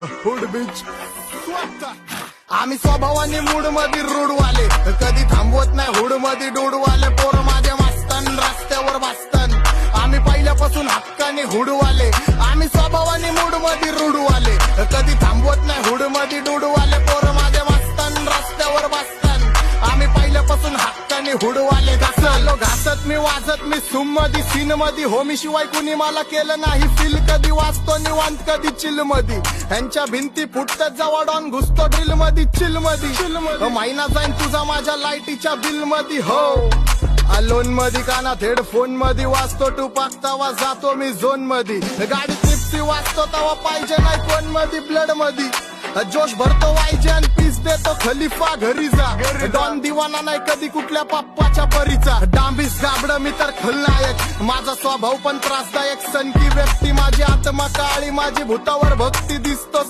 hood beach आम्ही स्वभावाने mood मध्ये रूडवाले कधी थांबवत नाही हुड मध्ये डूडवाले पोर माझ्या मस्तान रस्त्यावर बसतान आम्ही पहिल्यापासून हक्काने हुडवाले आम्ही स्वभावाने मूड मध्ये रूडवाले कधी थांबवत नाही हुड मध्ये डूडवाले पोर माझ्या मस्तान रस्त्यावर बसतान आम्ही पहिल्यापासून हक्काने हुडवाले घासलो घासत मी वाजत मी सूम मध्ये सीन मध्ये होमी शिवाय कुणी मला केलं नाही फील कधी वाचतो निवांत कधी चिल मध्ये ह्यांच्या भिंती फुटतात जवळ डॉन घुसतो ड्रिल मध्ये चिल मध्ये महिना जाईन तुझा माझ्या लाईटीच्या बिल मध्ये हो लोन मध्ये कानात हेडफोन मध्ये वाचतो टू पाकतावा जातो मी झोन मध्ये गाडी ट्रिपची वाचतो तवा पाहिजे नाही कोण मध्ये ब्लड मध्ये जोश भरतो वायजे आणि पीस देतो खलिफा घरी जा डॉन दिवाना नाही कधी कुठल्या पप्पाच्या परीचा डांबीस गाबड मी तर खलनायक माझा स्वभाव पण त्रासदायक सनकी व्यक्ती माझी आत्मा काळी माझी भूतावर भक्ती दिसतो